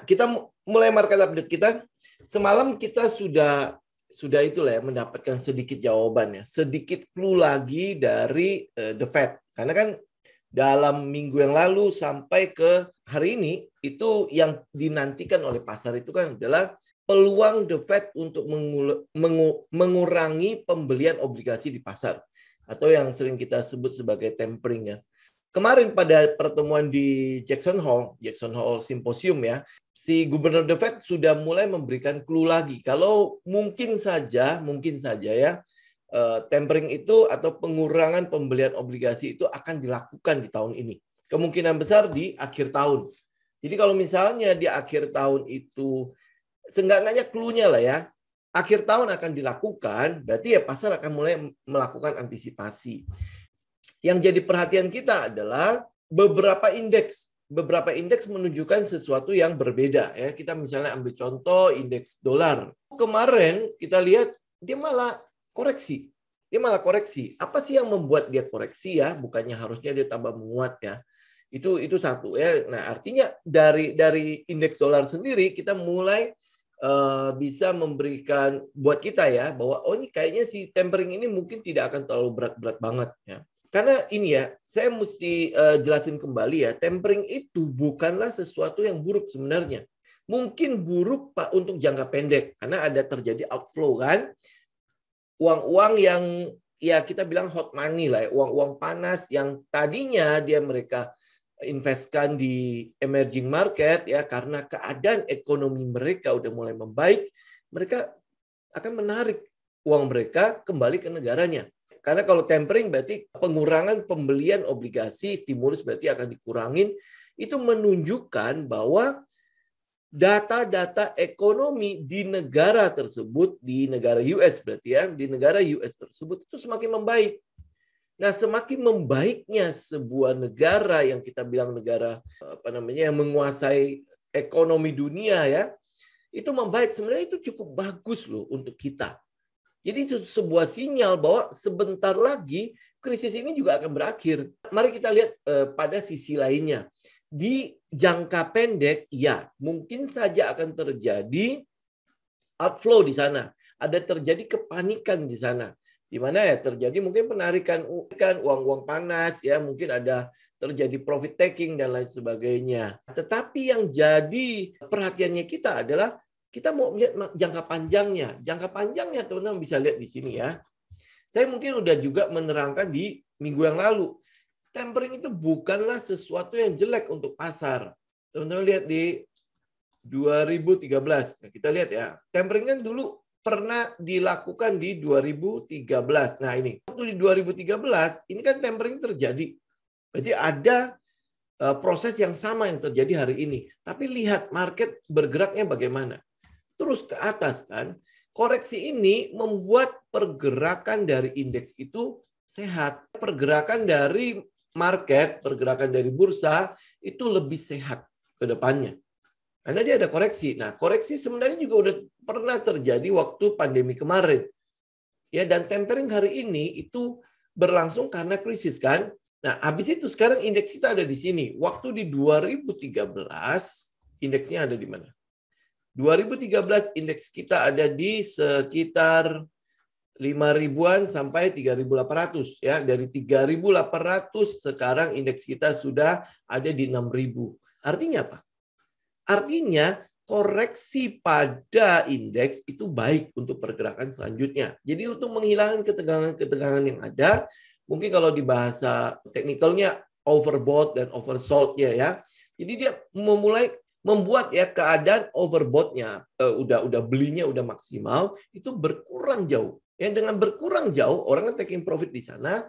kita mulai market update kita. Semalam kita sudah itulah ya, mendapatkan sedikit jawabannya, sedikit clue lagi dari The Fed. Karena kan dalam minggu yang lalu sampai ke hari ini, itu yang dinantikan oleh pasar itu kan adalah peluang The Fed untuk mengurangi pembelian obligasi di pasar. Atau yang sering kita sebut sebagai tapering ya. Kemarin pada pertemuan di Jackson Hole Symposium ya, si Gubernur The Fed sudah mulai memberikan clue lagi. Kalau mungkin saja ya, tapering itu atau pengurangan pembelian obligasi itu akan dilakukan di tahun ini. Kemungkinan besar di akhir tahun. Jadi kalau misalnya di akhir tahun itu, seenggaknya clue-nya lah ya, akhir tahun akan dilakukan, berarti ya pasar akan mulai melakukan antisipasi. Yang jadi perhatian kita adalah beberapa indeks menunjukkan sesuatu yang berbeda ya. Kita misalnya ambil contoh indeks dolar. Kemarin kita lihat dia malah koreksi. Apa sih yang membuat dia koreksi ya? Bukannya harusnya dia tambah menguat ya. Itu satu ya. Nah, artinya dari indeks dolar sendiri kita mulai bisa memberikan buat kita ya bahwa ini kayaknya si tapering ini mungkin tidak akan terlalu berat-berat banget ya. Karena ini ya, saya mesti jelasin kembali ya, tapering itu bukanlah sesuatu yang buruk sebenarnya. Mungkin buruk Pak untuk jangka pendek, karena ada terjadi outflow kan. Uang-uang yang ya kita bilang hot money lah, uang-uang panas yang tadinya mereka investkan di emerging market ya, karena keadaan ekonomi mereka udah mulai membaik, mereka akan menarik uang mereka kembali ke negaranya. Karena kalau tapering berarti pengurangan pembelian obligasi, stimulus berarti akan dikurangin. Itu menunjukkan bahwa data-data ekonomi di negara tersebut, di negara US berarti ya, di negara US tersebut itu semakin membaik. Nah, semakin membaiknya sebuah negara yang kita bilang negara yang menguasai ekonomi dunia ya, itu membaik, sebenarnya itu cukup bagus loh untuk kita. Jadi itu sebuah sinyal bahwa sebentar lagi krisis ini juga akan berakhir. Mari kita lihat pada sisi lainnya. Di jangka pendek, ya mungkin saja akan terjadi outflow di sana. Ada terjadi kepanikan di sana. Di mana ya terjadi mungkin penarikan uang-uang panas, ya mungkin ada terjadi profit taking dan lain sebagainya. Tetapi yang jadi perhatiannya kita adalah kita mau lihat jangka panjangnya. Jangka panjangnya teman-teman bisa lihat di sini ya. Saya mungkin udah juga menerangkan di minggu yang lalu. Tapering itu bukanlah sesuatu yang jelek untuk pasar. Teman-teman lihat di 2013. Nah, kita lihat ya. Tapering kan dulu pernah dilakukan di 2013. Nah ini. Waktu di 2013, ini kan tapering terjadi. Berarti ada proses yang sama yang terjadi hari ini. Tapi lihat market bergeraknya bagaimana. Terus ke atas kan, koreksi ini membuat pergerakan dari indeks itu sehat. Pergerakan dari market, pergerakan dari bursa itu lebih sehat ke depannya. Karena dia ada koreksi. Nah, koreksi sebenarnya juga udah pernah terjadi waktu pandemi kemarin. Ya, dan tapering hari ini itu berlangsung karena krisis kan. Nah, habis itu sekarang indeks kita ada di sini. Waktu di 2013, indeksnya ada di mana? 2013 indeks kita ada di sekitar 5.000-an sampai 3.800 ya. Dari 3.800 sekarang indeks kita sudah ada di 6.000. Artinya apa? Artinya koreksi pada indeks itu baik untuk pergerakan selanjutnya. Jadi untuk menghilangkan ketegangan-ketegangan yang ada, mungkin kalau di bahasa teknikalnya overbought dan oversold-nya ya. Jadi dia membuat ya keadaan overbought-nya udah belinya udah maksimal itu berkurang jauh. Ya dengan berkurang jauh orang kan taking profit di sana.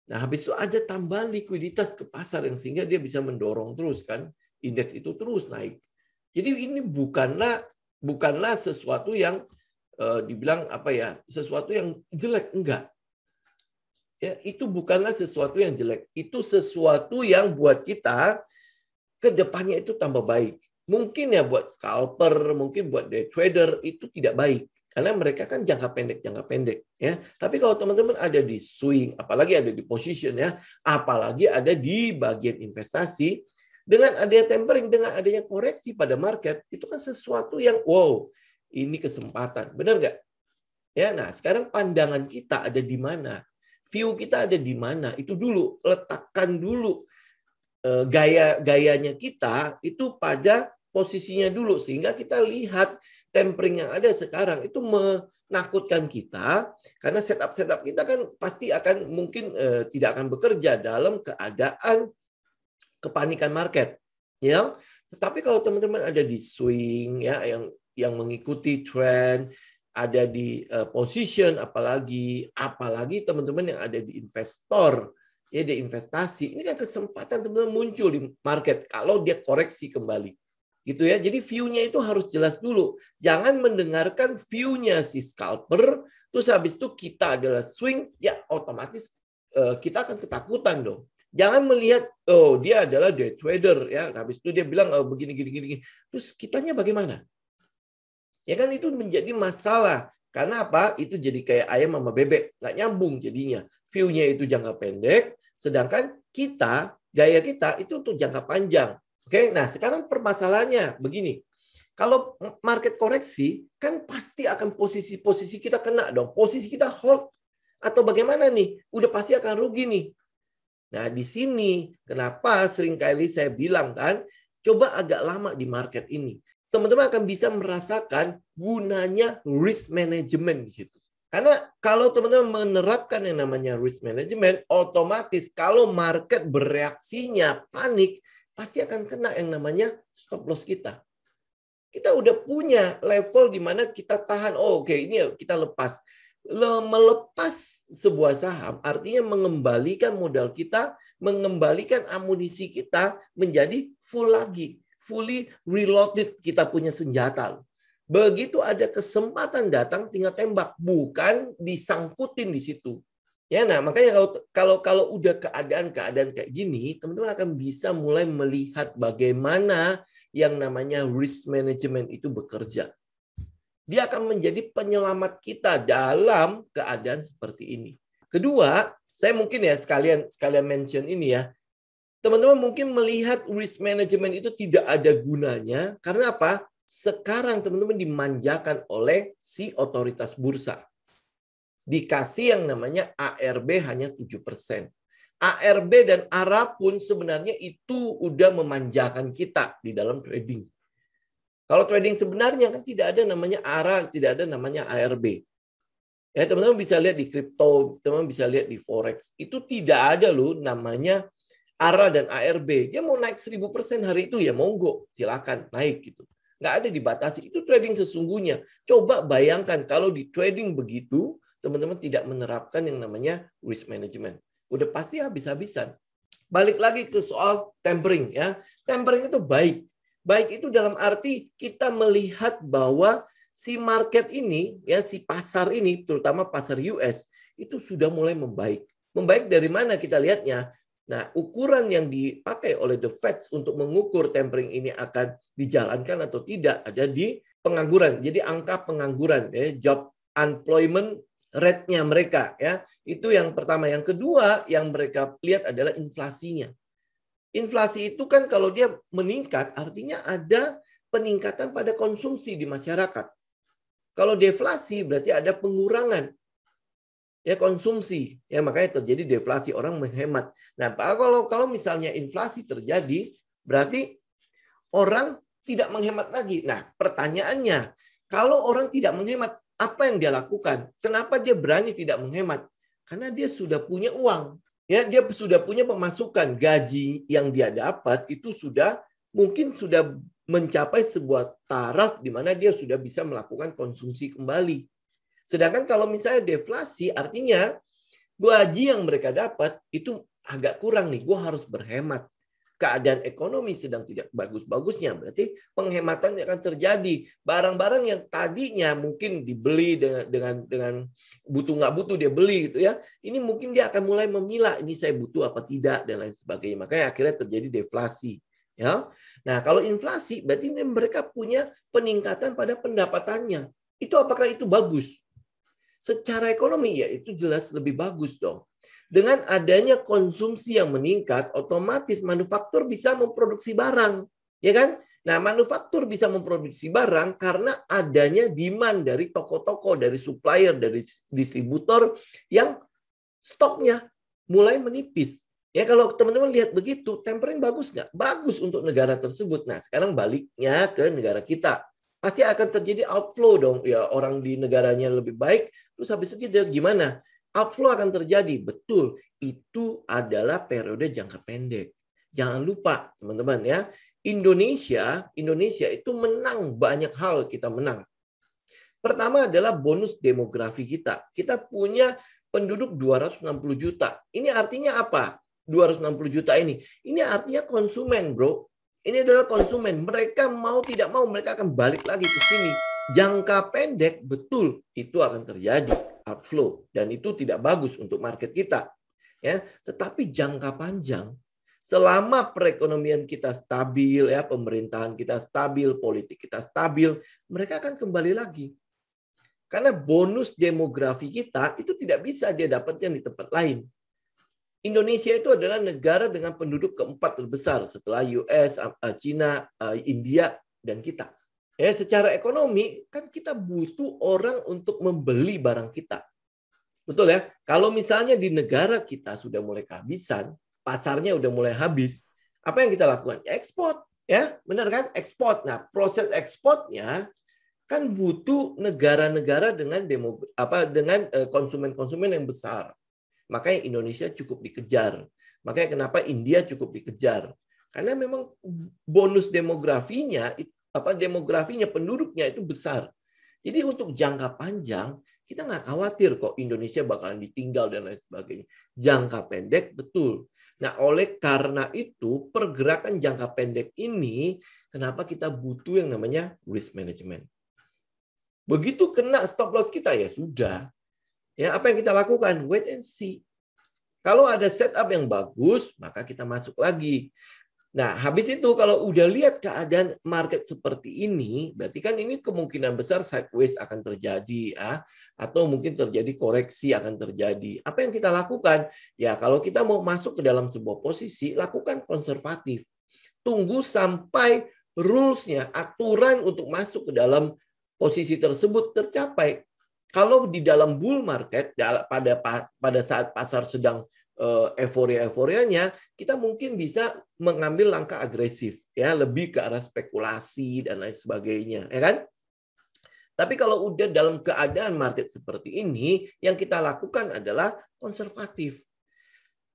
Nah, habis itu ada tambahan likuiditas ke pasar yang sehingga dia bisa mendorong terus kan indeks itu terus naik. Jadi ini bukanlah sesuatu yang dibilang apa ya, sesuatu yang jelek, enggak. Ya, itu bukanlah sesuatu yang jelek. Itu sesuatu yang buat kita ke depannya itu tambah baik. Mungkin ya buat scalper, mungkin buat day trader itu tidak baik. Karena mereka kan jangka pendek ya. Tapi kalau teman-teman ada di swing, apalagi ada di position ya, apalagi ada di bagian investasi, Dengan adanya tempering, dengan adanya koreksi pada market, itu kan sesuatu yang wow, ini kesempatan. Benar nggak? Ya, nah sekarang pandangan kita ada di mana? View kita ada di mana? Itu dulu, letakkan dulu gayanya kita itu pada posisinya dulu, sehingga kita lihat tempering yang ada sekarang itu menakutkan kita, karena setup kita kan pasti akan mungkin tidak akan bekerja dalam keadaan kepanikan market, ya. Tetapi kalau teman-teman ada di swing, ya, yang mengikuti trend, ada di position, apalagi teman-teman yang ada di investor, ya, di investasi, ini kan kesempatan teman-teman muncul di market kalau dia koreksi kembali, gitu ya. Jadi view-nya itu harus jelas dulu. Jangan mendengarkan view-nya si scalper, terus habis itu kita adalah swing, ya otomatis kita akan ketakutan dong. Jangan melihat, oh dia adalah day trader, ya. Habis itu dia bilang, oh, begini. Terus kitanya bagaimana? Ya kan itu menjadi masalah. Karena apa? Itu jadi kayak ayam sama bebek. Nggak nyambung jadinya. View-nya itu jangka pendek, sedangkan gaya kita itu untuk jangka panjang. Oke, nah sekarang permasalahannya begini. Kalau market koreksi, kan pasti akan posisi-posisi kita kena dong. Posisi kita hold. Atau bagaimana nih? Udah pasti akan rugi nih. Nah, di sini kenapa seringkali saya bilang kan, coba agak lama di market ini. Teman-teman akan bisa merasakan gunanya risk management di situ. Karena kalau teman-teman menerapkan yang namanya risk management, otomatis kalau market bereaksinya panik, pasti akan kena yang namanya stop loss kita. Kita udah punya level di mana kita tahan, oh oke, ini kita lepas. Melepas sebuah saham artinya mengembalikan modal kita, mengembalikan amunisi kita menjadi full lagi, fully reloaded, kita punya senjata. Begitu ada kesempatan datang tinggal tembak, bukan disangkutin di situ. Ya, nah makanya kalau udah keadaan kayak gini, teman-teman akan bisa mulai melihat bagaimana yang namanya risk management itu bekerja. Dia akan menjadi penyelamat kita dalam keadaan seperti ini. Kedua, saya mungkin ya sekalian mention ini ya. Teman-teman mungkin melihat risk management itu tidak ada gunanya. Karena apa? Sekarang teman-teman dimanjakan oleh si otoritas bursa. Dikasih yang namanya ARB hanya 7%. ARB dan ARA pun sebenarnya itu udah memanjakan kita di dalam trading. Kalau trading sebenarnya kan tidak ada namanya ARA, tidak ada namanya ARB. Ya, teman-teman bisa lihat di kripto, teman-teman bisa lihat di forex. Itu tidak ada loh namanya ARA dan ARB. Dia mau naik 1000% hari itu ya monggo, silakan naik gitu. Nggak ada dibatasi. Itu trading sesungguhnya. Coba bayangkan kalau di trading begitu, teman-teman tidak menerapkan yang namanya risk management. Udah pasti habis-habisan. Balik lagi ke soal tempering ya. Tempering itu baik. Baik itu dalam arti kita melihat bahwa si market ini, ya si pasar ini, terutama pasar US, itu sudah mulai membaik. Membaik dari mana kita lihatnya? Nah, ukuran yang dipakai oleh The Fed untuk mengukur tempering ini akan dijalankan atau tidak ada di pengangguran. Jadi angka pengangguran, ya, job unemployment rate-nya mereka, ya. Itu yang pertama. Yang kedua yang mereka lihat adalah inflasinya. Inflasi itu kan kalau dia meningkat, artinya ada peningkatan pada konsumsi di masyarakat. Kalau deflasi berarti ada pengurangan ya konsumsi. Ya makanya terjadi deflasi, orang menghemat. Nah, kalau misalnya inflasi terjadi, berarti orang tidak menghemat lagi. Nah, pertanyaannya, kalau orang tidak menghemat, apa yang dia lakukan? Kenapa dia berani tidak menghemat? Karena dia sudah punya uang. Ya, dia sudah punya pemasukan, gaji yang dia dapat itu mungkin sudah mencapai sebuah taraf di mana dia sudah bisa melakukan konsumsi kembali. Sedangkan kalau misalnya deflasi, artinya gaji yang mereka dapat itu agak kurang nih, gue harus berhemat. Keadaan ekonomi sedang tidak bagus-bagusnya, berarti penghematan akan terjadi. Barang-barang yang tadinya mungkin dibeli dengan butuh nggak butuh dia beli gitu ya. Ini mungkin dia akan mulai memilah, ini saya butuh apa tidak dan lain sebagainya. Makanya akhirnya terjadi deflasi. Ya, nah kalau inflasi berarti mereka punya peningkatan pada pendapatannya. Itu apakah itu bagus? Secara ekonomi ya itu jelas lebih bagus dong. Dengan adanya konsumsi yang meningkat, otomatis manufaktur bisa memproduksi barang, ya kan? Nah, manufaktur bisa memproduksi barang karena adanya demand dari toko-toko, dari supplier, dari distributor yang stoknya mulai menipis. Ya, kalau teman-teman lihat begitu, tempering bagus nggak? Bagus untuk negara tersebut. Nah, sekarang baliknya ke negara kita. Pasti akan terjadi outflow dong. Ya, orang di negaranya lebih baik, terus habis itu dia gimana? Outflow akan terjadi. Betul, itu adalah periode jangka pendek. Jangan lupa, teman-teman ya. Indonesia itu menang banyak hal, kita menang. Pertama adalah bonus demografi kita. Kita punya penduduk 260 juta. Ini artinya apa? 260 juta ini. Ini artinya konsumen, bro. Ini adalah konsumen. Mereka mau tidak mau, mereka akan balik lagi ke sini. Jangka pendek, betul, itu akan terjadi outflow. Dan itu tidak bagus untuk market kita. Ya, tetapi jangka panjang, selama perekonomian kita stabil, ya, pemerintahan kita stabil, politik kita stabil, mereka akan kembali lagi. Karena bonus demografi kita itu tidak bisa dia dapatkan di tempat lain. Indonesia itu adalah negara dengan penduduk keempat terbesar setelah US, China, India, dan kita. Ya, secara ekonomi kan kita butuh orang untuk membeli barang kita. Betul ya? Kalau misalnya di negara kita sudah mulai kehabisan, pasarnya udah mulai habis, apa yang kita lakukan? Ekspor, ya, benar kan? Ekspor. Nah, proses ekspornya kan butuh negara-negara dengan konsumen-konsumen yang besar. Makanya Indonesia cukup dikejar. Makanya kenapa India cukup dikejar? Karena memang bonus demografinya, penduduknya itu besar. Jadi untuk jangka panjang, kita nggak khawatir kok Indonesia bakalan ditinggal dan lain sebagainya. Jangka pendek, betul. Nah, oleh karena itu, pergerakan jangka pendek ini, kenapa kita butuh yang namanya risk management. Begitu kena stop loss kita, ya sudah. Ya, apa yang kita lakukan? Wait and see. Kalau ada setup yang bagus, maka kita masuk lagi. Nah, habis itu kalau udah lihat keadaan market seperti ini, berarti kan ini kemungkinan besar sideways akan terjadi, ya, atau mungkin terjadi koreksi akan terjadi. Apa yang kita lakukan? Ya, kalau kita mau masuk ke dalam sebuah posisi, lakukan konservatif. Tunggu sampai rules-nya, aturan untuk masuk ke dalam posisi tersebut tercapai. Kalau di dalam bull market, pada saat pasar sedang euforia-euforianya, kita mungkin bisa mengambil langkah agresif, ya, lebih ke arah spekulasi dan lain sebagainya, ya kan? Tapi kalau udah dalam keadaan market seperti ini, yang kita lakukan adalah konservatif.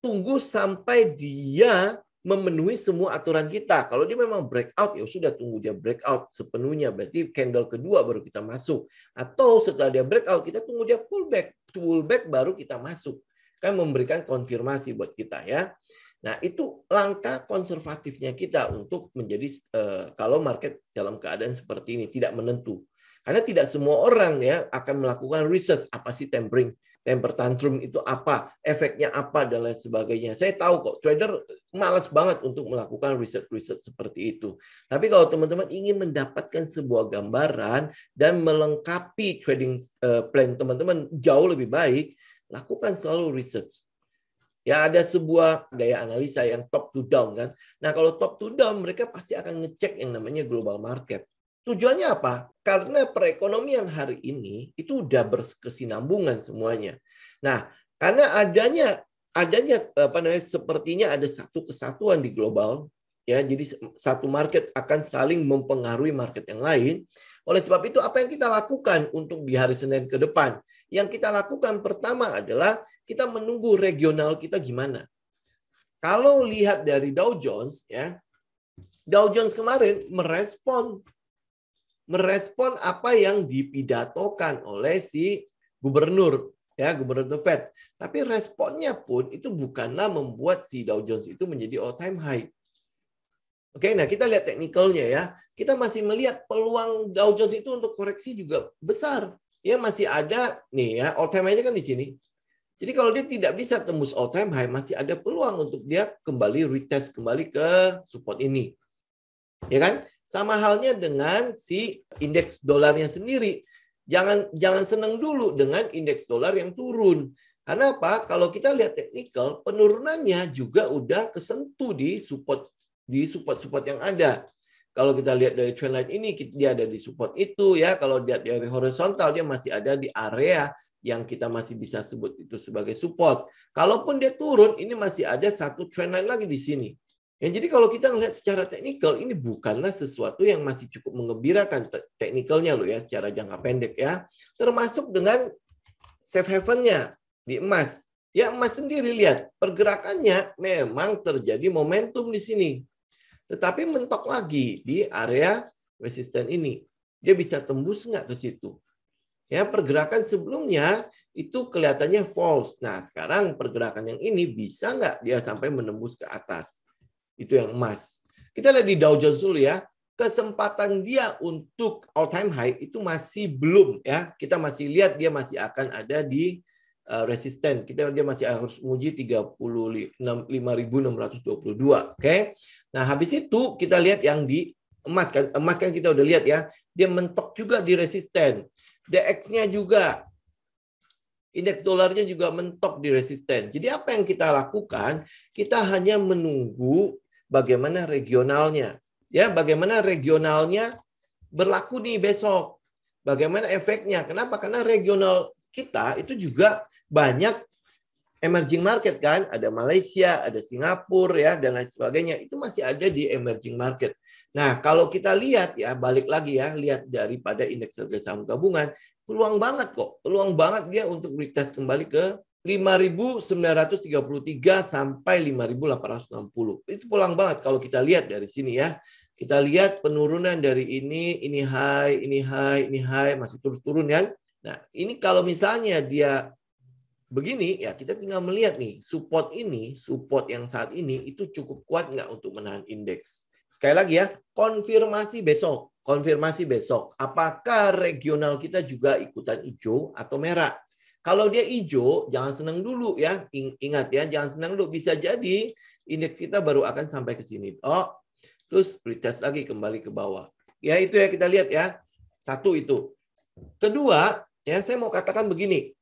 Tunggu sampai dia memenuhi semua aturan kita. Kalau dia memang breakout, ya sudah tunggu dia breakout sepenuhnya. Berarti candle kedua baru kita masuk. Atau setelah dia breakout, kita tunggu dia pullback. Pullback baru kita masuk. Kan memberikan konfirmasi buat kita, ya. Nah, itu langkah konservatifnya kita untuk menjadi kalau market dalam keadaan seperti ini tidak menentu. Karena tidak semua orang, ya, akan melakukan research apa sih temper tantrum itu apa, efeknya apa dan lain sebagainya. Saya tahu kok trader malas banget untuk melakukan research seperti itu. Tapi kalau teman-teman ingin mendapatkan sebuah gambaran dan melengkapi trading plan teman-teman jauh lebih baik, lakukan selalu research. Ya, ada sebuah gaya analisa yang top to down kan. Nah, kalau top to down mereka pasti akan ngecek yang namanya global market. Tujuannya apa? Karena perekonomian hari ini itu udah berkesinambungan semuanya. Nah, karena adanya sepertinya ada satu kesatuan di global, ya. Jadi satu market akan saling mempengaruhi market yang lain. Oleh sebab itu, apa yang kita lakukan untuk di hari Senin ke depan? Yang kita lakukan pertama adalah kita menunggu regional kita gimana. Kalau lihat dari Dow Jones, ya, Dow Jones kemarin merespon apa yang dipidatokan oleh si gubernur, ya, gubernur The Fed. Tapi responnya pun itu bukanlah membuat si Dow Jones itu menjadi all time high. Oke, nah kita lihat teknikalnya, ya. Kita masih melihat peluang Dow Jones itu untuk koreksi juga besar. Ya, masih ada nih, ya, all time high-nya kan di sini. Jadi kalau dia tidak bisa tembus all time high, masih ada peluang untuk dia kembali retest kembali ke support ini. Ya kan? Sama halnya dengan si indeks dolarnya sendiri. Jangan senang dulu dengan indeks dolar yang turun. Karena apa? Kalau kita lihat teknikal, penurunannya juga udah kesentuh di support yang ada. Kalau kita lihat dari trendline ini, dia ada di support itu ya. Kalau lihat dari horizontal, dia masih ada di area yang kita masih bisa sebut itu sebagai support. Kalaupun dia turun, ini masih ada satu trendline lagi di sini. Ya, jadi kalau kita melihat secara teknikal, ini bukanlah sesuatu yang masih cukup mengembirakan teknikalnya loh ya, secara jangka pendek ya. Termasuk dengan safe haven-nya di emas. Ya, emas sendiri lihat, pergerakannya memang terjadi momentum di sini. Tetapi mentok lagi di area resisten ini. Dia bisa tembus nggak ke situ? Ya, pergerakan sebelumnya itu kelihatannya false. Nah, sekarang pergerakan yang ini bisa nggak dia sampai menembus ke atas? Itu yang emas. Kita lihat di Dow Jones dulu ya. Kesempatan dia untuk all time high itu masih belum ya. Kita masih lihat dia masih akan ada di resisten. Dia masih harus menguji 35.622. Oke. Nah, habis itu kita lihat yang di emas kan. Emas kan kita udah lihat ya. Dia mentok juga di resisten. DX-nya juga. Indeks dolarnya juga mentok di resisten. Jadi apa yang kita lakukan? Kita hanya menunggu bagaimana regionalnya. Ya, bagaimana regionalnya berlaku nih besok. Bagaimana efeknya? Kenapa? Karena regional kita itu juga banyak emerging market kan, ada Malaysia, ada Singapura ya dan lain sebagainya. Itu masih ada di emerging market. Nah, kalau kita lihat ya, balik lagi ya, lihat daripada indeks harga saham gabungan, peluang banget kok. Peluang banget dia untuk retest kembali ke 5.933 sampai 5.860. Itu peluang banget kalau kita lihat dari sini ya. Kita lihat penurunan dari ini high, ini high, ini high, masih terus turun kan. Nah, ini kalau misalnya dia begini, ya kita tinggal melihat nih, support yang saat ini itu cukup kuat nggak untuk menahan indeks. Sekali lagi ya, konfirmasi besok. Apakah regional kita juga ikutan hijau atau merah? Kalau dia hijau, jangan senang dulu ya. Ingat ya, jangan senang dulu. Bisa jadi indeks kita baru akan sampai ke sini. Oh, terus retest lagi kembali ke bawah. Ya itu ya kita lihat ya. Satu itu. Kedua, ya saya mau katakan begini.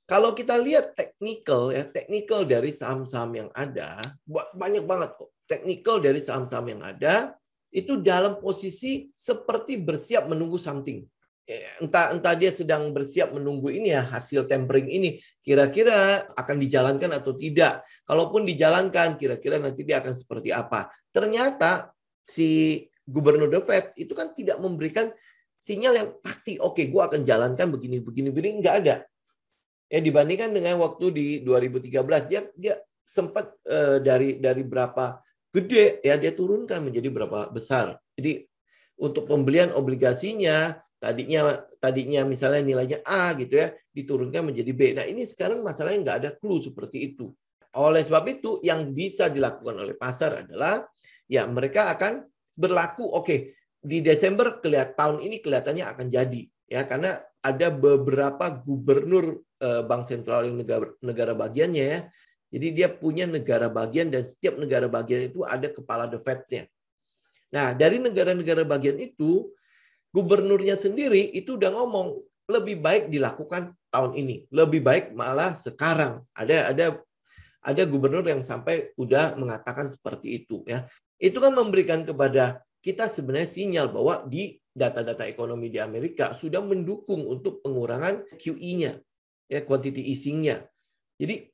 Kalau kita lihat teknikal dari saham-saham yang ada, banyak banget kok. Teknikal dari saham-saham yang ada, itu dalam posisi seperti bersiap menunggu something. Entah dia sedang bersiap menunggu ini ya, hasil tempering ini. Kira-kira akan dijalankan atau tidak. Kalaupun dijalankan, kira-kira nanti dia akan seperti apa. Ternyata si Gubernur The Fed itu kan tidak memberikan sinyal yang pasti, oke, gue akan jalankan begini, nggak ada. Ya, dibandingkan dengan waktu di 2013 dia sempat dari berapa gede ya dia turunkan menjadi berapa besar. Jadi untuk pembelian obligasinya tadinya misalnya nilainya A gitu ya, diturunkan menjadi B. Nah, ini sekarang masalahnya nggak ada clue seperti itu. Oleh sebab itu yang bisa dilakukan oleh pasar adalah ya mereka akan berlaku oke, di Desember tahun ini kelihatannya akan jadi ya karena ada beberapa gubernur bank sentral yang negara bagiannya ya. Jadi dia punya negara bagian dan setiap negara bagian itu ada kepala The Fed-nya. Nah, dari negara-negara bagian itu, gubernurnya sendiri itu udah ngomong lebih baik dilakukan tahun ini, lebih baik malah sekarang. Ada gubernur yang sampai udah mengatakan seperti itu ya. Itu kan memberikan kepada kita sebenarnya sinyal bahwa di data-data ekonomi di Amerika sudah mendukung untuk pengurangan QE-nya, ya quantity easing-nya. Jadi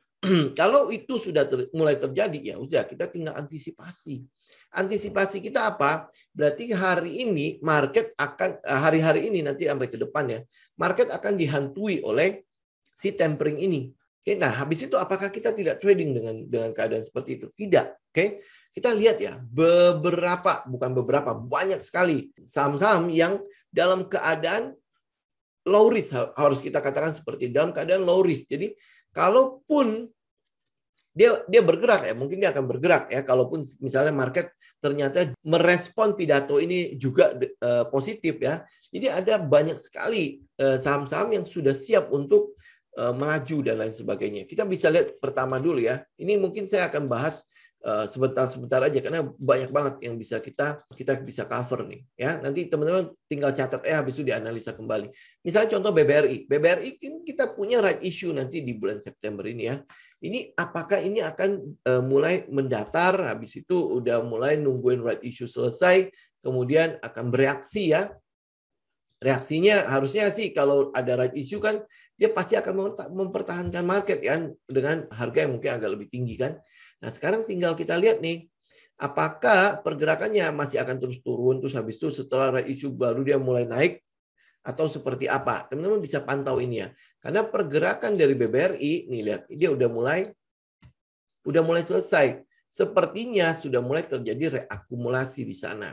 kalau itu sudah mulai terjadi, ya udah kita tinggal antisipasi. Antisipasi kita apa? Berarti hari ini market akan hari-hari ini nanti sampai ke depan ya, market akan dihantui oleh si tapering ini. Oke, nah habis itu apakah kita tidak trading dengan keadaan seperti itu? Tidak. Oke, kita lihat ya banyak sekali saham-saham yang dalam keadaan low risk, harus kita katakan seperti dalam keadaan low risk. Jadi kalaupun dia bergerak ya, mungkin dia akan bergerak ya. Kalaupun misalnya market ternyata merespon pidato ini juga positif ya. Jadi ada banyak sekali saham-saham yang sudah siap untuk melaju dan lain sebagainya. Kita bisa lihat pertama dulu ya. Ini mungkin saya akan bahas sebentar aja karena banyak banget yang bisa kita bisa cover nih ya. Nanti teman-teman tinggal catat habis itu dianalisa kembali. Misalnya contoh BBRI. BBRI kan kita punya right issue nanti di bulan September ini ya. Ini apakah ini akan mulai mendatar, habis itu udah mulai nungguin right issue selesai, kemudian akan bereaksi ya. Reaksinya harusnya sih kalau ada right issue kan dia pasti akan mempertahankan market ya dengan harga yang mungkin agak lebih tinggi kan. Nah, sekarang tinggal kita lihat nih, apakah pergerakannya masih akan terus turun, terus habis itu setelah right issue baru dia mulai naik, atau seperti apa. Teman-teman bisa pantau ini ya. Karena pergerakan dari BBRI, nih lihat, dia udah mulai selesai. Sepertinya sudah mulai terjadi reakumulasi di sana.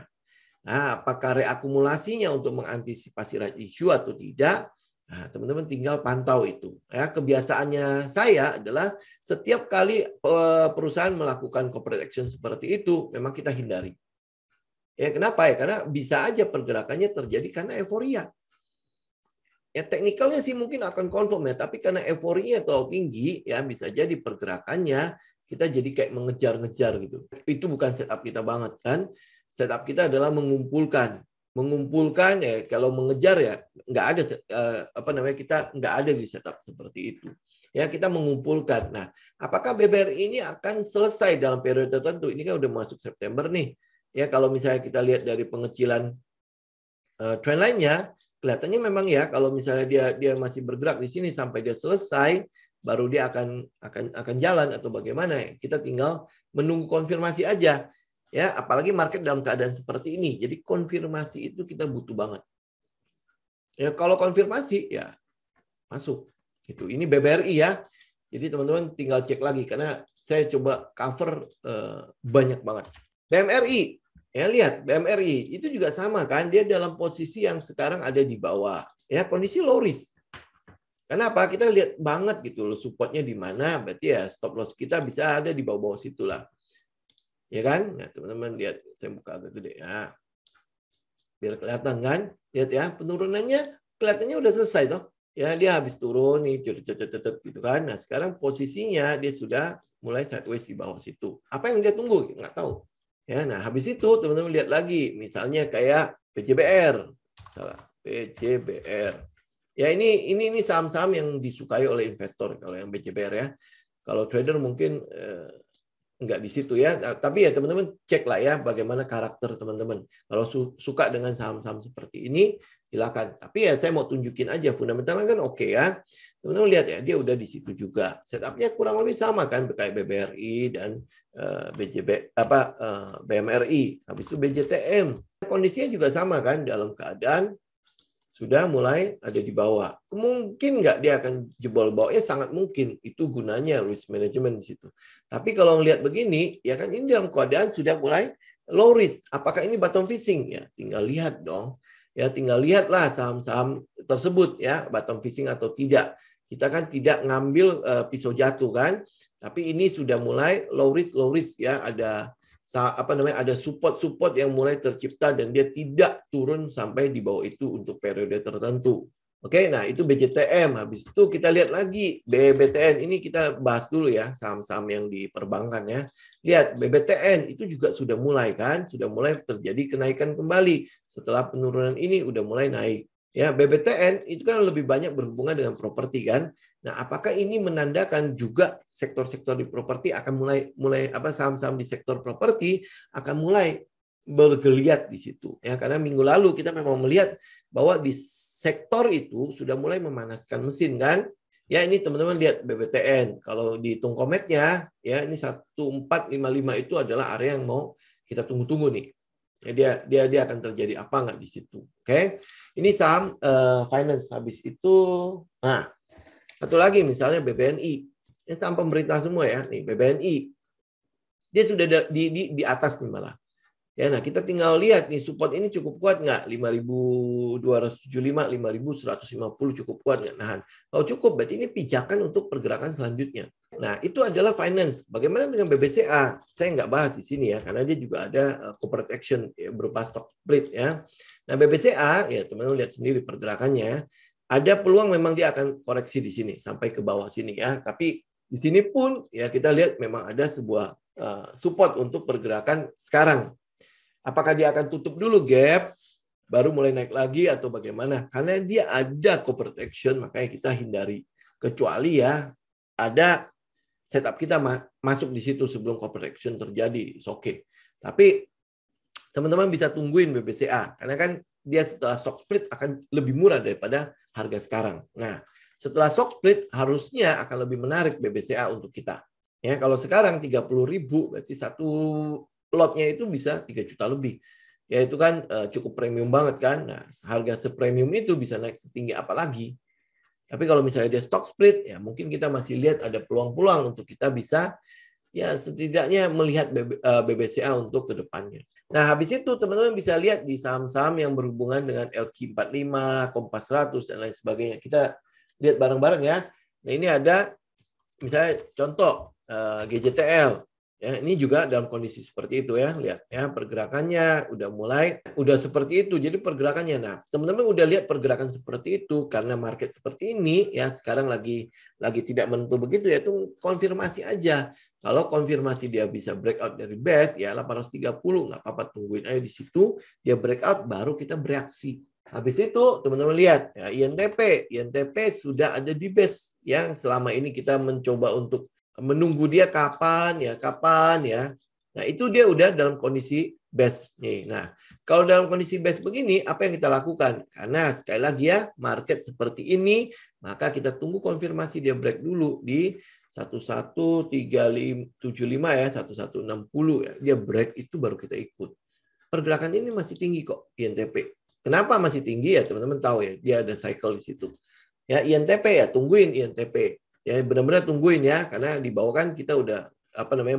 Nah, apakah reakumulasinya untuk mengantisipasi right issue atau tidak? Nah, teman-teman tinggal pantau itu. Ya, kebiasaannya saya adalah setiap kali perusahaan melakukan corporate action seperti itu, memang kita hindari. Ya, kenapa ya? Karena bisa aja pergerakannya terjadi karena euforia. Ya, teknikalnya sih mungkin akan confirm ya, tapi karena euforinya terlalu tinggi, ya bisa jadi pergerakannya kita jadi kayak mengejar-ngejar gitu. Itu bukan setup kita banget kan? Setup kita adalah mengumpulkan ya, kalau mengejar ya nggak ada kita nggak ada di setup seperti itu ya, kita mengumpulkan. Nah, apakah BBRI ini akan selesai dalam periode tertentu? Ini kan udah masuk September nih ya. Kalau misalnya kita lihat dari pengecilan trendline-nya, kelihatannya memang ya kalau misalnya dia masih bergerak di sini sampai dia selesai, baru dia akan jalan atau bagaimana. Kita tinggal menunggu konfirmasi aja. Ya, apalagi market dalam keadaan seperti ini. Jadi konfirmasi itu kita butuh banget. Ya, kalau konfirmasi ya masuk. Gitu. Ini BBRI ya. Jadi teman-teman tinggal cek lagi karena saya coba cover banyak banget. BMRI. Ya, lihat BMRI itu juga sama kan, dia dalam posisi yang sekarang ada di bawah. Ya, kondisi low risk. Kenapa? Kita lihat banget gitu loh supportnya di mana, berarti ya stop loss kita bisa ada di bawah-bawah situlah. Ya kan? Nah, teman-teman lihat, saya buka agak gede ya. Biar kelihatan kan? Lihat ya, penurunannya kelihatannya udah selesai toh. Ya, dia habis turun nih, gitu kan. Nah, sekarang posisinya dia sudah mulai sideways di bawah situ. Apa yang dia tunggu? Nggak tahu. Ya, nah habis itu teman-teman lihat lagi, misalnya kayak PJBR. Salah, PJBR. Ya, ini saham-saham yang disukai oleh investor kalau yang PJBR ya. Kalau trader mungkin enggak di situ ya, tapi ya teman-teman cek lah ya bagaimana karakter teman-teman. Kalau suka dengan saham-saham seperti ini, silakan. Tapi ya saya mau tunjukin aja fundamentalnya kan oke ya. Teman-teman lihat ya, dia udah di situ juga. Setupnya kurang lebih sama kan kayak BBRI dan BMRI. Habis itu BJTM. Kondisinya juga sama kan dalam keadaan sudah mulai ada di bawah. Mungkin nggak dia akan jebol bawah? Ya sangat mungkin. Itu gunanya risk management di situ. Tapi kalau ngelihat begini, ya kan ini dalam keadaan sudah mulai low risk. Apakah ini bottom fishing? Ya tinggal lihat dong. Ya tinggal lihatlah saham-saham tersebut ya bottom fishing atau tidak. Kita kan tidak ngambil pisau jatuh kan. Tapi ini sudah mulai low risk ya. Ada support yang mulai tercipta dan dia tidak turun sampai di bawah itu untuk periode tertentu. Oke, nah itu BJTM. Habis itu kita lihat lagi BBTN. Ini kita bahas dulu ya saham-saham yang di perbankan ya. Lihat BBTN itu juga sudah mulai kan, sudah mulai terjadi kenaikan kembali setelah penurunan ini udah mulai naik. Ya, BBTN itu kan lebih banyak berhubungan dengan properti kan. Nah, apakah ini menandakan juga sektor-sektor di properti akan mulai saham-saham di sektor properti akan mulai bergeliat di situ ya, karena minggu lalu kita memang melihat bahwa di sektor itu sudah mulai memanaskan mesin kan. Ya, ini teman-teman lihat BBTN. Kalau dihitung kometnya ya ini 1455 itu adalah area yang mau kita tunggu-tunggu nih. Ya, dia akan terjadi apa nggak di situ. Oke. Ini saham finance. Habis itu nah, satu lagi misalnya BBNI. Ini saham pemerintah semua ya. Nih BBNI. Dia sudah di atas nih malah. Ya, nah kita tinggal lihat nih support ini cukup kuat nggak? 5.275, 5.150 cukup kuat nggak? Nah, kalau cukup berarti ini pijakan untuk pergerakan selanjutnya. Nah, itu adalah finance. Bagaimana dengan BBCA? Saya nggak bahas di sini ya, karena dia juga ada corporate action ya, berupa stock split ya. Nah, BBCA ya teman-teman lihat sendiri pergerakannya. Ada peluang memang dia akan koreksi di sini sampai ke bawah sini ya. Tapi di sini pun ya kita lihat memang ada sebuah support untuk pergerakan sekarang. Apakah dia akan tutup dulu gap baru mulai naik lagi atau bagaimana? Karena dia ada corporate action, makanya kita hindari. Kecuali ya ada setup kita masuk di situ sebelum corporate action terjadi, oke. Tapi teman-teman bisa tungguin BBCA karena kan dia setelah stock split akan lebih murah daripada harga sekarang. Nah, setelah stock split harusnya akan lebih menarik BBCA untuk kita. Ya, kalau sekarang 30.000 berarti satu lotnya itu bisa 3 juta lebih. Ya itu kan cukup premium banget kan. Nah, harga sepremium itu bisa naik setinggi apa lagi? Tapi kalau misalnya dia stock split, ya mungkin kita masih lihat ada peluang-peluang untuk kita bisa ya setidaknya melihat BBCA untuk ke depannya. Nah, habis itu teman-teman bisa lihat di saham-saham yang berhubungan dengan LQ45, Kompas 100, dan lain sebagainya. Kita lihat bareng-bareng ya. Nah, ini ada misalnya contoh GJTL. Ya, ini juga dalam kondisi seperti itu ya, lihat ya pergerakannya udah seperti itu. Jadi pergerakannya, nah teman-teman udah lihat pergerakan seperti itu karena market seperti ini ya sekarang lagi tidak menentu begitu ya itu konfirmasi aja. Kalau konfirmasi dia bisa breakout dari base ya 830 nggak apa-apa tungguin aja di situ dia breakout baru kita bereaksi. Habis itu teman-teman lihat ya INTP sudah ada di base yang selama ini kita mencoba untuk menunggu dia kapan ya. Nah, itu dia udah dalam kondisi base nih. Nah, kalau dalam kondisi base begini, apa yang kita lakukan? Karena sekali lagi ya, market seperti ini, maka kita tunggu konfirmasi dia break dulu di 113575 ya, 1160 ya. Dia break itu baru kita ikut. Pergerakan ini masih tinggi kok INTP. Kenapa masih tinggi ya? Teman-teman tahu ya, dia ada cycle di situ. Ya INTP ya, tungguin INTP. Ya benar-benar tungguin ya karena di bawah kan kita udah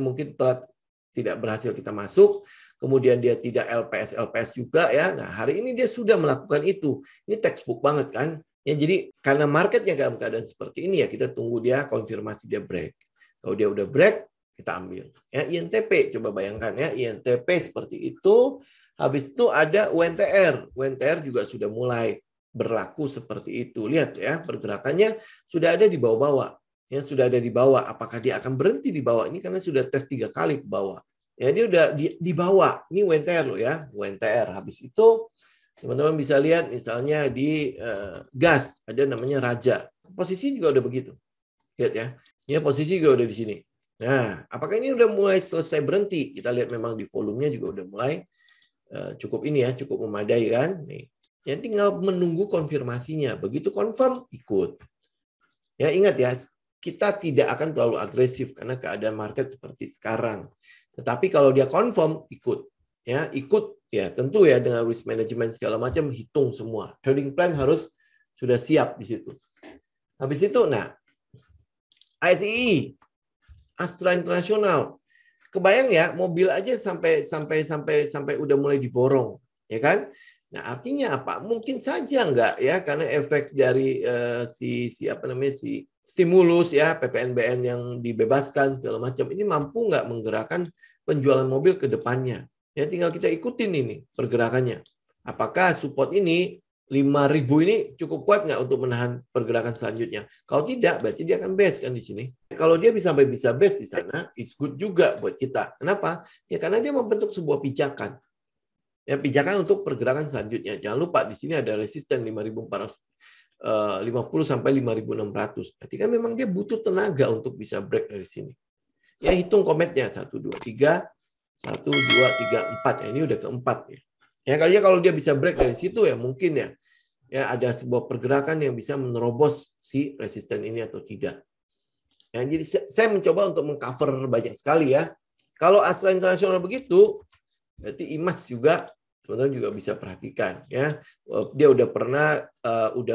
mungkin telat tidak berhasil kita masuk, kemudian dia tidak LPS juga ya. Nah, hari ini dia sudah melakukan itu. Ini textbook banget kan? Ya jadi karena marketnya dalam keadaan seperti ini ya kita tunggu dia konfirmasi dia break. Kalau dia udah break, kita ambil. Ya INTP coba bayangkan ya, INTP seperti itu. Habis itu ada UNTR. UNTR juga sudah mulai berlaku seperti itu. Lihat ya, pergerakannya sudah ada di bawah-bawah. Ya, sudah ada di bawah. Apakah dia akan berhenti di bawah? Ini karena sudah tes 3 kali ke bawah. Ya, dia udah di bawah. Ini UNTR loh ya, UNTR. Habis itu teman-teman bisa lihat misalnya di gas ada namanya Raja. Posisi juga udah begitu. Lihat ya. Ini posisi juga udah di sini. Nah, apakah ini udah mulai selesai berhenti? Kita lihat memang di volumenya juga udah mulai cukup ini ya, cukup memadai kan. Nih. Ya tinggal menunggu konfirmasinya. Begitu confirm, ikut. Ya ingat ya, kita tidak akan terlalu agresif karena keadaan market seperti sekarang. Tetapi kalau dia confirm, ikut. Ya ikut ya tentu ya dengan risk management segala macam hitung semua. Trading plan harus sudah siap di situ. Habis itu, nah ASI, Astra International. Kebayang ya, mobil aja sampai udah mulai diborong, ya kan? Nah, artinya apa? Mungkin saja enggak ya karena efek dari si stimulus ya PPNBM yang dibebaskan segala macam ini mampu nggak menggerakkan penjualan mobil ke depannya. Ya tinggal kita ikutin ini pergerakannya. Apakah support ini 5.000 ini cukup kuat nggak untuk menahan pergerakan selanjutnya? Kalau tidak, berarti dia akan base kan di sini. Kalau dia bisa base di sana, it's good juga buat kita. Kenapa? Ya karena dia membentuk sebuah pijakan. Ya, pijakan untuk pergerakan selanjutnya. Jangan lupa di sini ada resisten 5.450 sampai 5.600. Berarti kan memang dia butuh tenaga untuk bisa break dari sini. Ya hitung kometnya 1 2 3 1 2 3 4. Ya, ini udah keempat ya. Ya kali ya kalau dia bisa break dari situ ya mungkin ya. Ya ada sebuah pergerakan yang bisa menerobos si resisten ini atau tidak. Ya, jadi saya mencoba untuk mengcover banyak sekali ya. Kalau Astra International begitu, berarti IMAS juga teman-teman juga bisa perhatikan ya. Dia udah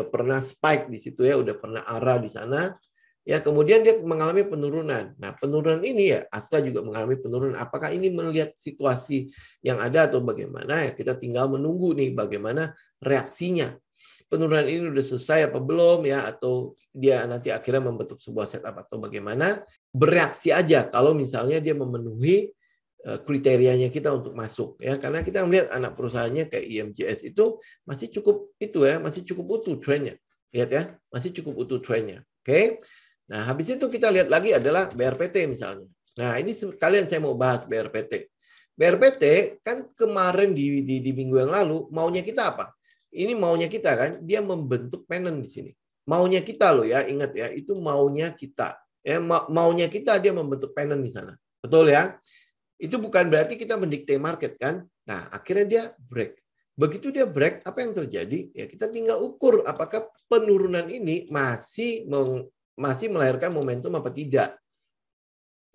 pernah spike di situ ya, udah pernah arah di sana. Ya, kemudian dia mengalami penurunan. Nah, penurunan ini ya Astra juga mengalami penurunan. Apakah ini melihat situasi yang ada atau bagaimana? Ya, kita tinggal menunggu nih bagaimana reaksinya. Penurunan ini udah selesai apa belum ya atau dia nanti akhirnya membentuk sebuah setup atau bagaimana? Bereaksi aja kalau misalnya dia memenuhi kriterianya kita untuk masuk ya karena kita melihat anak perusahaannya kayak IMJS itu masih cukup utuh trennya Lihat ya, masih cukup utuh trennya. Oke. Nah, habis itu kita lihat lagi adalah BRPT misalnya. Nah, ini sekalian saya mau bahas BRPT. BRPT kan kemarin di minggu yang lalu maunya kita apa? Ini maunya kita kan, dia membentuk pennant di sini. Maunya kita loh ya, ingat ya, itu maunya kita. Ya, maunya kita dia membentuk pennant di sana. Betul ya? Itu bukan berarti kita mendikte market kan. Nah, akhirnya dia break. Begitu dia break, apa yang terjadi? Ya kita tinggal ukur apakah penurunan ini masih melahirkan momentum apa tidak.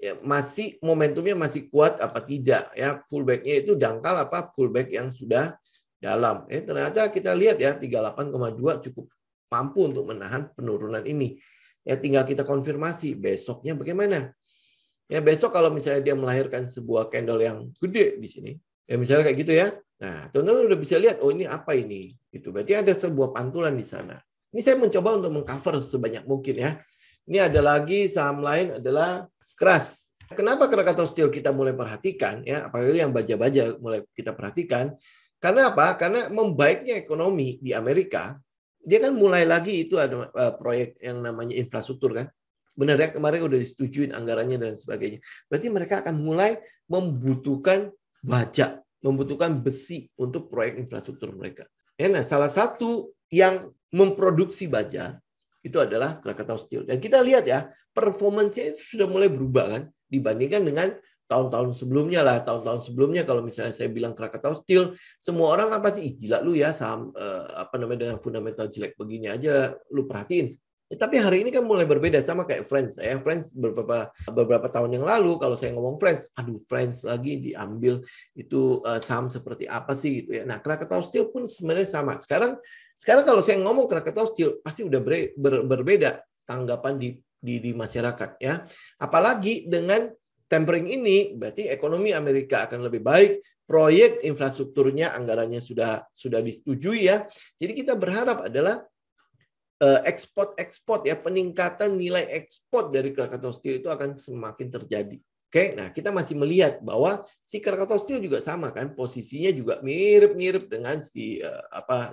Ya, masih momentumnya masih kuat apa tidak ya, pullback-nya itu dangkal apa pullback yang sudah dalam. Ternyata kita lihat ya 38,2 cukup mampu untuk menahan penurunan ini. Ya tinggal kita konfirmasi besoknya bagaimana. Ya besok kalau misalnya dia melahirkan sebuah candle yang gede di sini, ya misalnya kayak gitu ya. Nah, teman-teman udah bisa lihat, oh ini apa ini? Itu berarti ada sebuah pantulan di sana. Ini saya mencoba untuk mengcover sebanyak mungkin ya. Ini ada lagi saham lain adalah keras. Kenapa Krakatau Steel kita mulai perhatikan ya, apalagi yang baja-baja mulai kita perhatikan? Karena apa? Karena membaiknya ekonomi di Amerika, dia kan mulai lagi itu ada proyek yang namanya infrastruktur kan. Benar ya, kemarin udah disetujuin anggarannya dan sebagainya. Berarti mereka akan mulai membutuhkan baja, membutuhkan besi untuk proyek infrastruktur mereka. Ya, nah, salah satu yang memproduksi baja itu adalah Krakatau Steel. Dan kita lihat ya, performance-nya itu sudah mulai berubah kan dibandingkan dengan tahun-tahun sebelumnya lah. Tahun-tahun sebelumnya kalau misalnya saya bilang Krakatau Steel, semua orang apa sih, gila lu ya saham dengan fundamental jelek begini aja lu perhatiin. Tapi hari ini kan mulai berbeda sama kayak Friends. Friends beberapa tahun yang lalu kalau saya ngomong Friends, aduh Friends lagi diambil itu saham seperti apa sih gitu ya. Nah, Krakatau Steel pun sebenarnya sama. Sekarang kalau saya ngomong Krakatau Steel pasti udah berbeda tanggapan di masyarakat ya. Apalagi dengan tempering ini berarti ekonomi Amerika akan lebih baik, proyek infrastrukturnya anggarannya sudah disetujui ya. Jadi kita berharap adalah ekspor ya, peningkatan nilai ekspor dari Krakatau Steel itu akan semakin terjadi. Oke, nah kita masih melihat bahwa si Krakatau Steel juga sama kan, posisinya juga mirip-mirip dengan si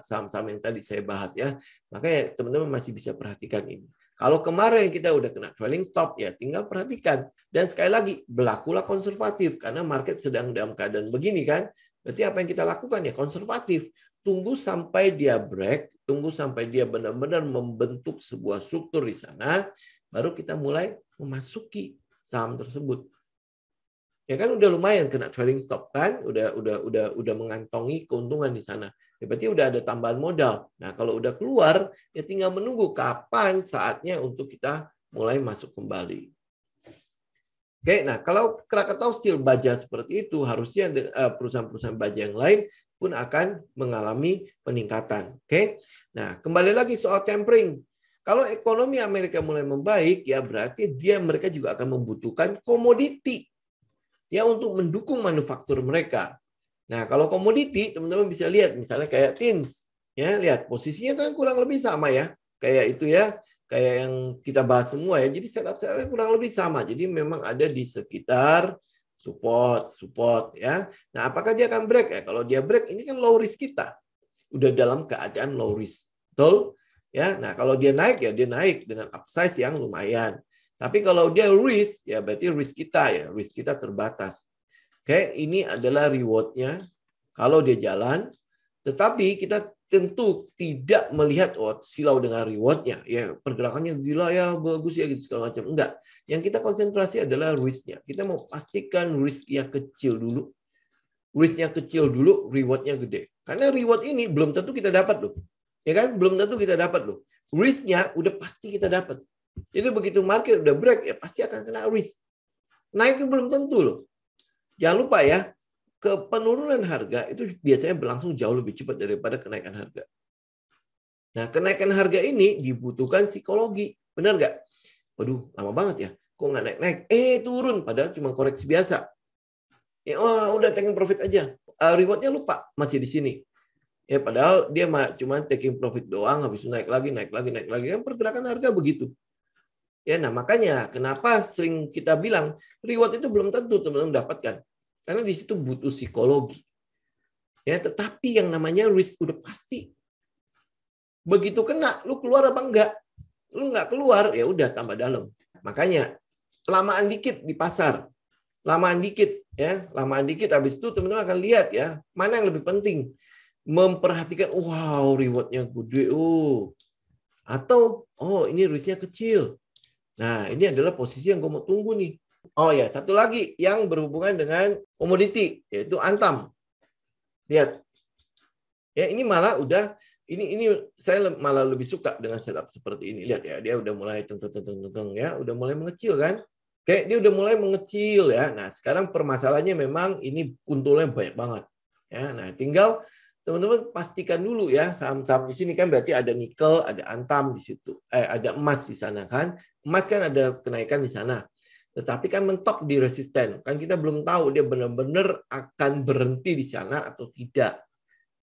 saham-saham yang tadi saya bahas ya. Makanya teman-teman masih bisa perhatikan ini. Kalau kemarin kita udah kena trailing stop ya tinggal perhatikan. Dan sekali lagi berlakulah konservatif karena market sedang dalam keadaan begini kan. Berarti apa yang kita lakukan ya konservatif. Tunggu sampai dia break, tunggu sampai dia benar-benar membentuk sebuah struktur di sana, baru kita mulai memasuki saham tersebut. Ya kan udah lumayan kena trailing stop kan, udah mengantongi keuntungan di sana. Ya berarti udah ada tambahan modal. Nah, kalau udah keluar, ya tinggal menunggu kapan saatnya untuk kita mulai masuk kembali. Oke, nah kalau Krakatau Steel baja seperti itu, harusnya perusahaan-perusahaan baja yang lain pun akan mengalami peningkatan. Oke, nah kembali lagi soal tempering. Kalau ekonomi Amerika mulai membaik, ya berarti mereka juga akan membutuhkan komoditi ya untuk mendukung manufaktur mereka. Nah, kalau komoditi, teman-teman bisa lihat misalnya kayak tins, ya lihat posisinya kan kurang lebih sama ya, kayak itu ya. Kayak yang kita bahas semua ya. Jadi setup-setupnya kurang lebih sama. Jadi memang ada di sekitar support ya. Nah, apakah dia akan break ya? Kalau dia break, ini kan low risk kita. Udah dalam keadaan low risk. Betul? Ya. Nah, kalau dia naik ya dia naik dengan upsize yang lumayan. Tapi kalau dia risk ya berarti risk kita terbatas. Oke, ini adalah reward-nya kalau dia jalan. Tetapi kita tentu tidak melihat silau dengan reward-nya. Ya, pergerakannya gila ya, bagus ya gitu segala macam. Enggak. Yang kita konsentrasi adalah risk-nya. Kita mau pastikan risk-nya kecil dulu. Risk-nya kecil dulu, reward-nya gede. Karena reward ini belum tentu kita dapat loh. Ya kan? Belum tentu kita dapat loh. Risk-nya udah pasti kita dapat. Jadi begitu market udah break ya pasti akan kena risk. Naik belum tentu loh. Jangan lupa ya, penurunan harga itu biasanya berlangsung jauh lebih cepat daripada kenaikan harga. Nah, kenaikan harga ini dibutuhkan psikologi. Benar nggak? Waduh, lama banget ya. Kok nggak naik-naik? Turun. Padahal cuma koreksi biasa. Ya, udah taking profit aja. Rewardnya lupa, masih di sini. Ya, padahal dia cuma taking profit doang, habis itu naik lagi. Kan pergerakan harga begitu. Ya, nah makanya kenapa sering kita bilang reward itu belum tentu teman-teman dapatkan. Karena di situ butuh psikologi. Ya, tetapi yang namanya risk udah pasti. Begitu kena, lu keluar apa enggak? Lu nggak keluar, ya udah tambah dalam. Makanya lamaan dikit di pasar, lamaan dikit ya, lamaan dikit. Habis itu teman-teman akan lihat ya, mana yang lebih penting. Memperhatikan, wow rewardnya gede, atau ini risknya kecil. Nah ini adalah posisi yang gue mau tunggu nih. Oh ya, satu lagi yang berhubungan dengan komoditi, yaitu Antam. Lihat, ya ini malah udah ini saya malah lebih suka dengan setup seperti ini. Lihat ya, dia udah mulai teng ya, udah mulai mengecil kan? Kayak dia udah mulai mengecil ya. Nah, sekarang permasalahannya memang ini kuntulnya banyak banget. Ya, nah tinggal teman-teman pastikan dulu ya, saham-saham di sini kan berarti ada nikel, ada Antam di situ. Ada emas di sana kan. Emas kan ada kenaikan di sana. Tetapi kan mentok di resisten. Kan kita belum tahu dia benar-benar akan berhenti di sana atau tidak.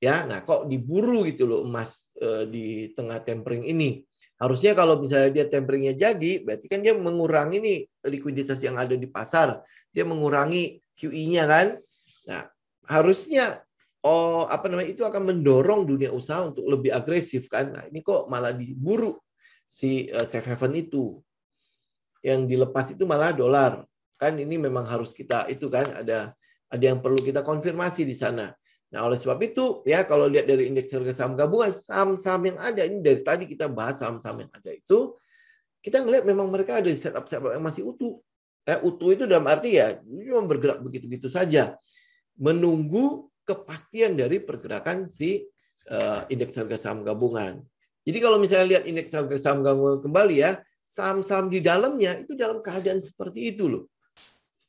Ya, nah kok diburu gitu loh emas di tengah tempering ini. Harusnya kalau misalnya dia temperingnya jadi, berarti kan dia mengurangi nih likuiditas yang ada di pasar. Dia mengurangi QE-nya kan. Nah, harusnya itu akan mendorong dunia usaha untuk lebih agresif kan. Nah, ini kok malah diburu si safe haven itu. Yang dilepas itu malah dolar. Kan ini memang harus kita itu kan ada yang perlu kita konfirmasi di sana. Nah, oleh sebab itu ya kalau lihat dari indeks harga saham gabungan, saham-saham yang ada ini dari tadi kita bahas saham-saham yang ada itu, kita ngelihat memang mereka ada setup yang masih utuh. Utuh itu dalam arti ya cuma bergerak begitu-begitu saja. Menunggu kepastian dari pergerakan si indeks harga saham gabungan. Jadi kalau misalnya lihat indeks harga saham gabungan kembali ya, saham-saham di dalamnya itu dalam keadaan seperti itu loh.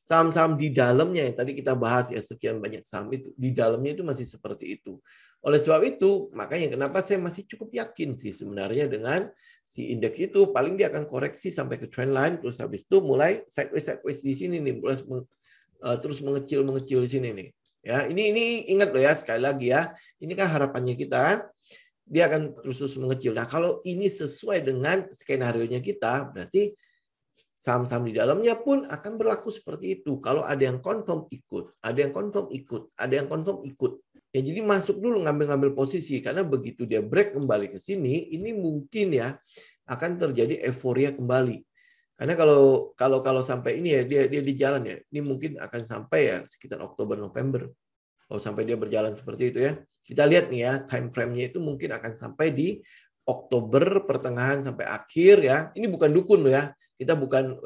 Saham-saham di dalamnya yang tadi kita bahas ya sekian banyak saham itu, di dalamnya itu masih seperti itu. Oleh sebab itu, makanya kenapa saya masih cukup yakin sih sebenarnya dengan si indeks itu paling dia akan koreksi sampai ke trendline, terus habis itu mulai sideways di sini nih, mulai terus mengecil di sini nih. Ya, ini ingat loh ya sekali lagi ya. Ini kan harapannya kita dia akan terus mengecil. Nah, kalau ini sesuai dengan skenario-nya kita, berarti saham-saham di dalamnya pun akan berlaku seperti itu. Kalau ada yang confirm ikut, ada yang confirm ikut, ada yang confirm ikut. Ya, jadi masuk dulu ngambil posisi karena begitu dia break kembali ke sini, ini mungkin ya akan terjadi euforia kembali. Karena kalau sampai ini ya dia di jalan ya, ini mungkin akan sampai ya sekitar Oktober November. Kalau sampai dia berjalan seperti itu ya. Kita lihat nih ya, time frame-nya itu mungkin akan sampai di Oktober pertengahan sampai akhir ya. Ini bukan dukun loh ya. Kita bukan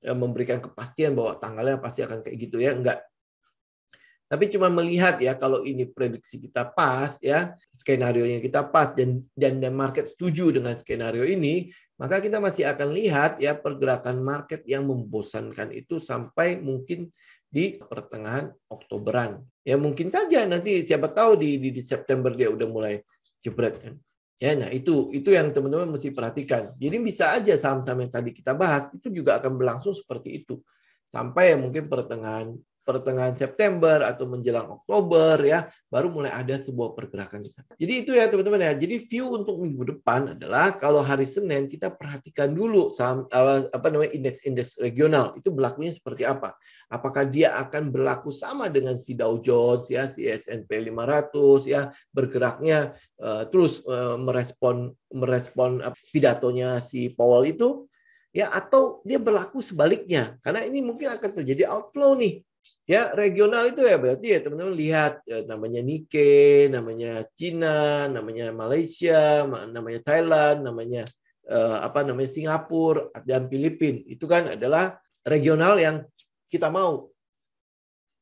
memberikan kepastian bahwa tanggalnya pasti akan kayak gitu ya, enggak. Tapi cuma melihat ya kalau ini prediksi kita pas ya, skenario-nya kita pas dan market setuju dengan skenario ini, maka kita masih akan lihat ya pergerakan market yang membosankan itu sampai mungkin di pertengahan Oktoberan. Ya mungkin saja nanti siapa tahu di September dia udah mulai jebret kan. Ya, nah itu yang teman-teman mesti perhatikan. Jadi bisa aja saham-saham yang tadi kita bahas itu juga akan berlangsung seperti itu. Sampai ya mungkin pertengahan September atau menjelang Oktober ya baru mulai ada sebuah pergerakan di sana. Jadi itu ya teman-teman ya. Jadi view untuk minggu depan adalah kalau hari Senin kita perhatikan dulu saham indeks regional itu berlakunya seperti apa. Apakah dia akan berlaku sama dengan si Dow Jones ya, si S&P 500 ya bergeraknya terus merespon pidatonya si Powell itu ya atau dia berlaku sebaliknya. Karena ini mungkin akan terjadi outflow nih. Ya, regional itu ya berarti ya teman-teman lihat namanya Nikkei, namanya Cina, namanya Malaysia, namanya Thailand, namanya Singapura dan Filipina. Itu kan adalah regional yang kita mau.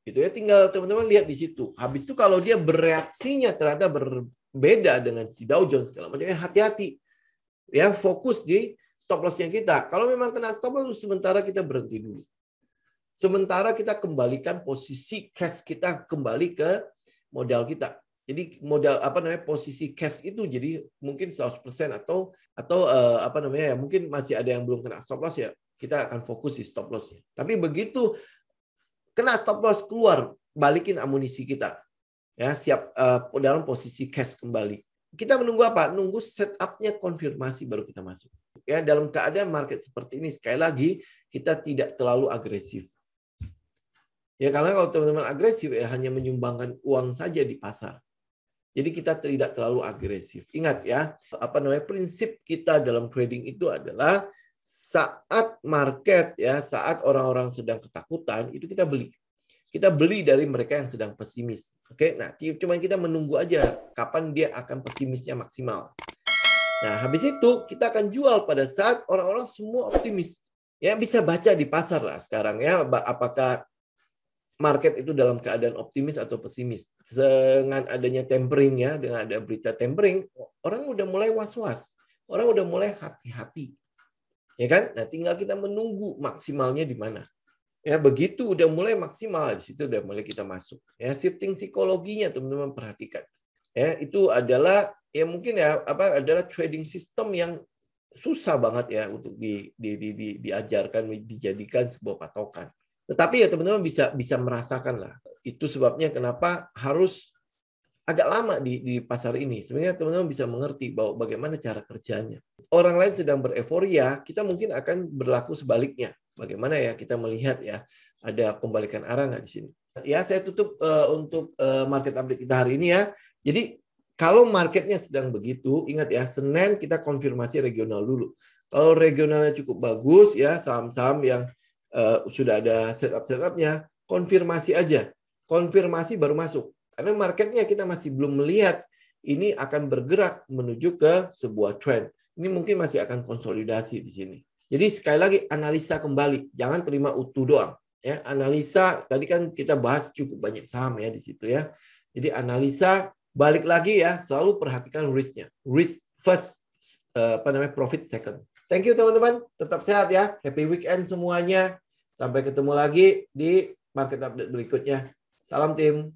Gitu ya, tinggal teman-teman lihat di situ. Habis itu kalau dia bereaksinya ternyata berbeda dengan si Dow Jones segala macam, hati-hati. Ya, fokus di stop loss-nya kita. Kalau memang kena stop loss sementara kita berhenti dulu. Sementara kita kembalikan posisi cash kita kembali ke modal kita. Jadi modal posisi cash itu jadi mungkin 100% atau mungkin masih ada yang belum kena stop loss ya. Kita akan fokus di stop loss-nya. Tapi begitu kena stop loss keluar, balikin amunisi kita. Ya, siap dalam posisi cash kembali. Kita menunggu apa? Nunggu setup-nya konfirmasi baru kita masuk. Ya, dalam keadaan market seperti ini sekali lagi kita tidak terlalu agresif. Ya karena kalau teman-teman agresif ya hanya menyumbangkan uang saja di pasar. Jadi kita tidak terlalu agresif. Ingat ya, prinsip kita dalam trading itu adalah saat market ya, saat orang-orang sedang ketakutan, itu kita beli. Kita beli dari mereka yang sedang pesimis. Oke, nah cuma kita menunggu aja kapan dia akan pesimisnya maksimal. Nah, habis itu kita akan jual pada saat orang-orang semua optimis. Ya, bisa baca di pasar lah sekarang ya, apakah market itu dalam keadaan optimis atau pesimis. Dengan adanya tempering ya, dengan ada berita tempering, orang udah mulai was-was. Orang udah mulai hati-hati. Ya kan? Nah, tinggal kita menunggu maksimalnya di mana. Ya, begitu udah mulai maksimal, di situ udah mulai kita masuk. Ya, shifting psikologinya teman-teman perhatikan. Ya, itu adalah ya mungkin ya adalah trading system yang susah banget ya untuk diajarkan, dijadikan sebuah patokan. Tetapi ya teman-teman bisa merasakan lah. Itu sebabnya kenapa harus agak lama di pasar ini. Sebenarnya teman-teman bisa mengerti bahwa bagaimana cara kerjanya. Orang lain sedang bereforia, kita mungkin akan berlaku sebaliknya. Bagaimana ya kita melihat ya, ada pembalikan arah nggak di sini? Ya, saya tutup untuk market update kita hari ini ya. Jadi kalau marketnya sedang begitu, ingat ya, Senin kita konfirmasi regional dulu. Kalau regionalnya cukup bagus ya, saham-saham yang sudah ada setup-setupnya, konfirmasi aja. Konfirmasi baru masuk. Karena marketnya kita masih belum melihat ini akan bergerak menuju ke sebuah trend. Ini mungkin masih akan konsolidasi di sini. Jadi sekali lagi analisa kembali, jangan terima utuh doang. Ya, analisa tadi kan kita bahas cukup banyak saham ya di situ ya. Jadi analisa balik lagi ya, selalu perhatikan risk-nya. Risk first, profit second. Thank you teman-teman, tetap sehat ya. Happy weekend semuanya. Sampai ketemu lagi di market update berikutnya. Salam tim.